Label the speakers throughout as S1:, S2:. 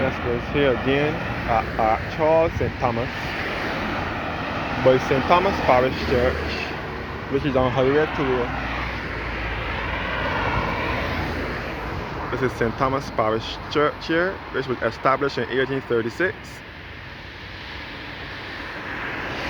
S1: Escalator here again at Charles St. Thomas by St. Thomas Parish Church, which is on Highway 2. This is St. Thomas Parish Church here, which was established in 1836.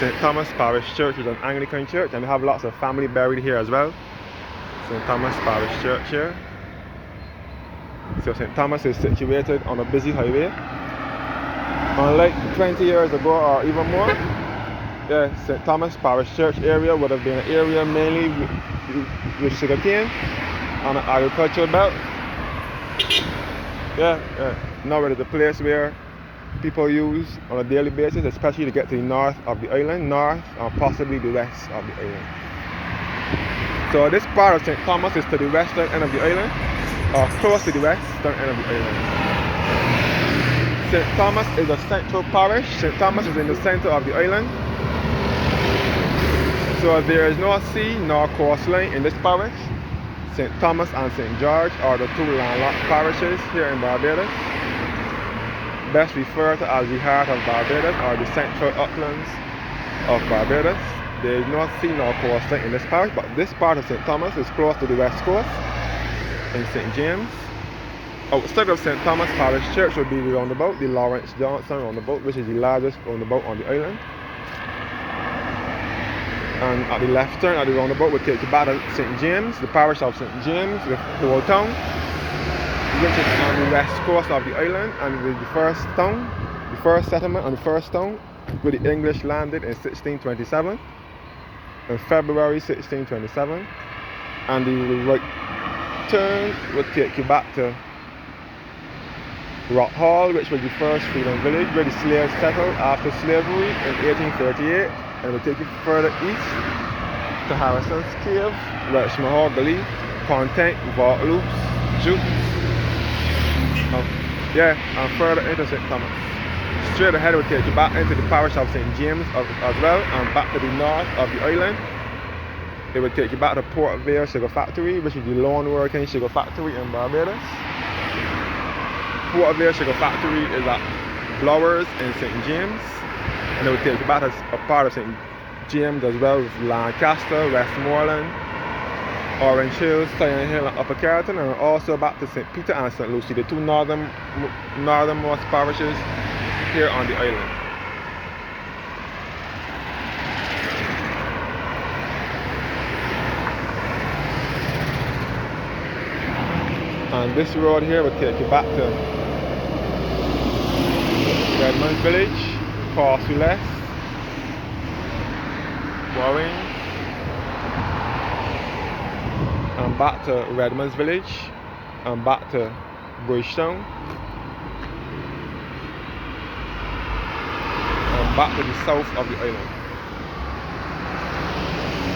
S1: St. Thomas Parish Church is an Anglican church, and we have lots of family buried here as well. St. Thomas Parish Church here. So St. Thomas is situated on a busy highway. Unlike 20 years ago or even more, the St. Thomas Parish Church area would have been an area mainly with sugarcane on an agricultural belt. Now it is a place where people use on a daily basis, especially to get to the north of the island, north or possibly the west of the island. So this part of St. Thomas is to the western end of the island, or close to the western end of the island. St. Thomas is a central parish. St. Thomas is in the center of the island. So there is no sea nor coastline in this parish. St. Thomas and St. George are the two landlocked parishes here in Barbados, best referred to as the heart of Barbados or the central uplands of Barbados. There is no sea nor coastline in this parish, but this part of St. Thomas is close to the west coast in St. James. Outside of St. Thomas Parish Church would be the roundabout, the Lawrence Johnson roundabout, which is the largest roundabout on the island. And at the left turn of the roundabout would take you back to St. James, the parish of St. James, the whole town, which is on the west coast of the island, and with the first town, the first settlement on the first town, where the English landed in 1627, in February 1627, and the right turn would take you back to Rock Hall, which was the first freedom village where the slaves settled after slavery in 1838, and it would take you further east to Harrison's Cave, Mahogany, Pontent, Vaucluse, Jukes, and further into St. Thomas. Straight ahead would take you back into the parish of St. James as well, and back to the north of the island. It would take you back to Portvale Sugar Factory, which is the lone working sugar factory in Barbados. Portvale Sugar Factory is at Blowers in St. James, and it would take you back to a part of St. James as well, with Lancaster, Westmoreland, Orange Hills, Cyan Hill, and Upper Carrollton, and also back to St. Peter and St. Lucie, the two northernmost parishes here on the island. And this road here would take you back to Redmond's Village, Portsoules, Warring, and back to Redmond's Village, and back to Bridgetown, and back to the south of the island.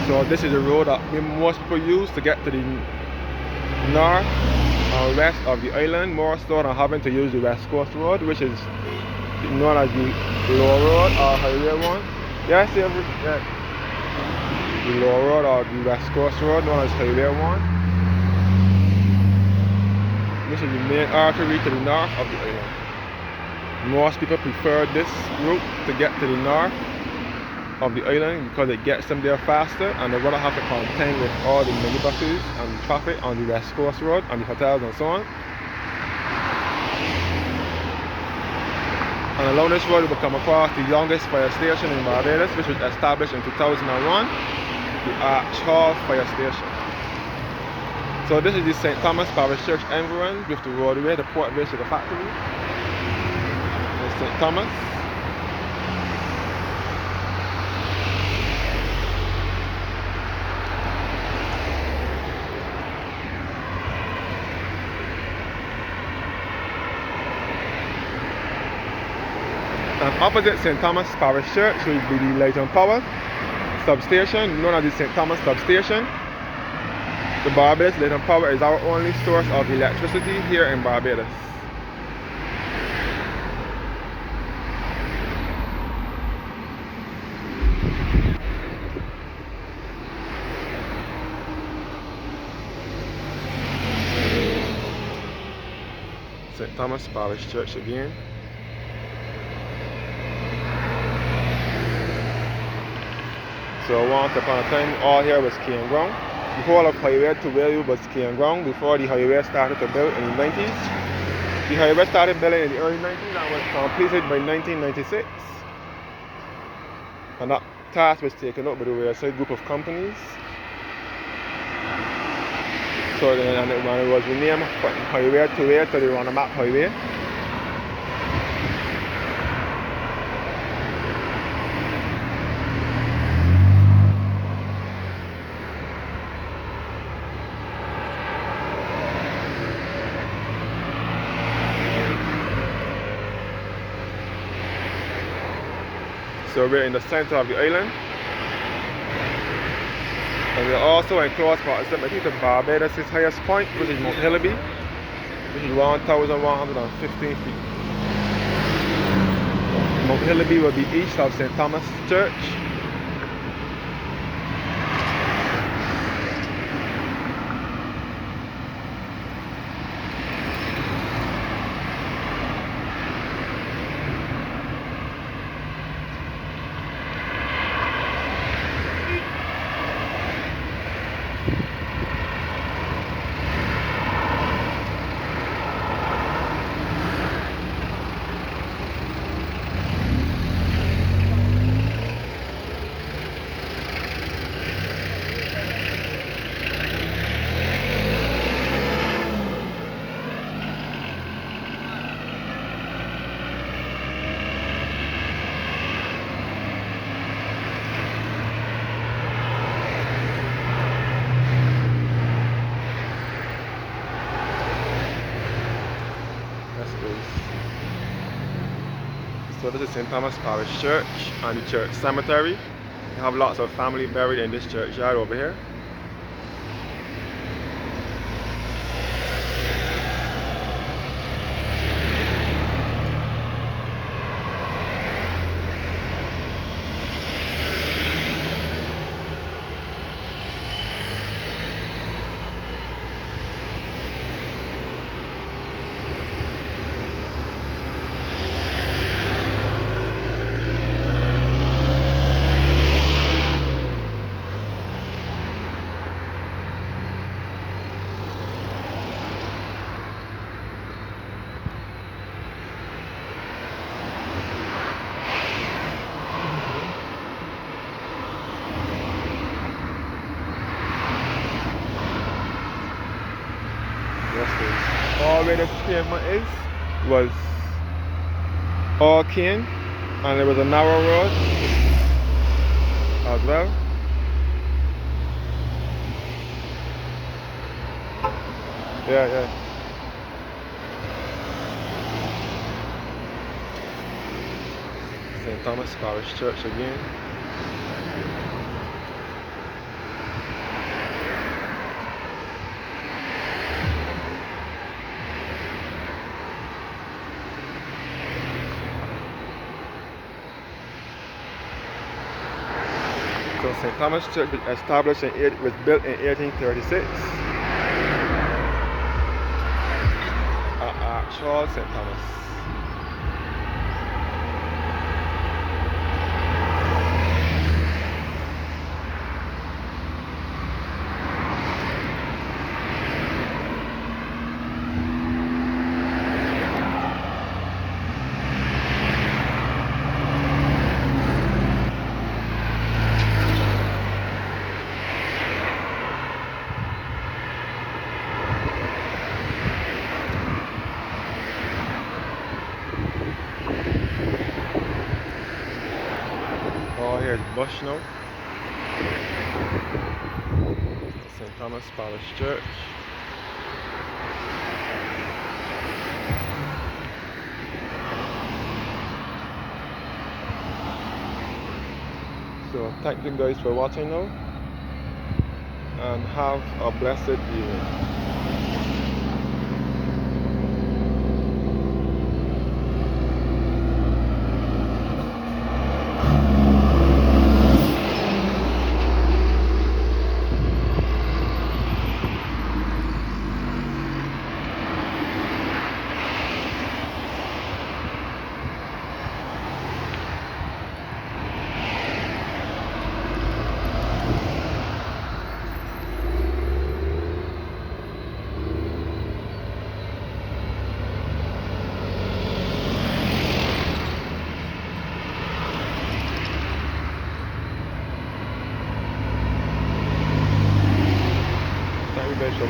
S1: So this is the road that most people use to get to the north and west of the island, more so than having to use the West Coast Road, which is known as the Low Road or Highway 1. The Low Road or the West Coast Road, known as Highway 1. This is the main artery to the north of the island. Most people prefer this route to get to the north of the island because it gets them there faster, and they won't have to contend with all the minibuses and the traffic on the West Coast Road and the hotels and so on. And along this road we will come across the youngest fire station in Barbados, which was established in 2001, the Hall Fire Station. So this is the St. Thomas Parish Church Environs with the Roadway, the Portvale Sugar Factory, and St. Thomas. And opposite St. Thomas Parish Church will be the Light and Power substation, known as the St. Thomas substation. The Barbados Light and Power is our only source of electricity here in Barbados. St. Thomas Parish Church again. So once upon a time, all here was cane ground. The whole of highway to where you was cane ground before the highway started to build in the 90s. The highway started building in the early 90s and was completed by 1996. And that task was taken up by the Wayside group of companies. So then it was renamed Highway to where to the Ronald Mapp Highway. So we're in the center of the island. And we're also in close proximity to Barbados' highest point, which is Mount Hillaby, which is 1,115 feet. Mount Hillaby will be east of St. Thomas Church. So this is St. Thomas Parish Church and the church cemetery. You have lots of family buried in this churchyard over here. All where this pavement was all cane, and there was a narrow road as well. Yeah. St. Thomas Parish Church again. So St. Thomas Church was established was built in 1836. Actual St. Thomas. Here's Bush now. St. Thomas Parish Church. So thank you guys for watching now, and have a blessed evening.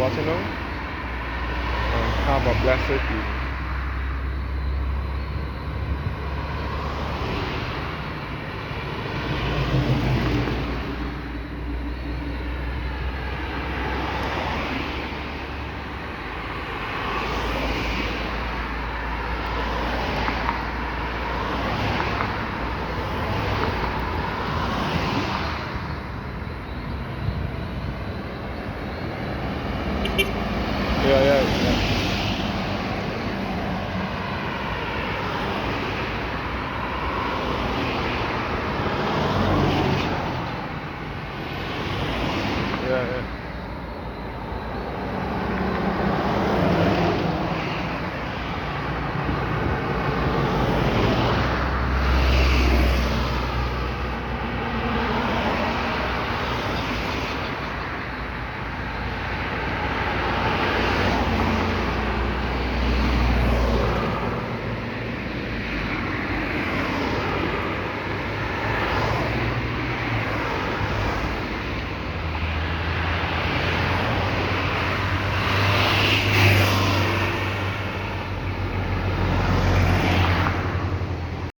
S1: watching now, and have a blessed evening.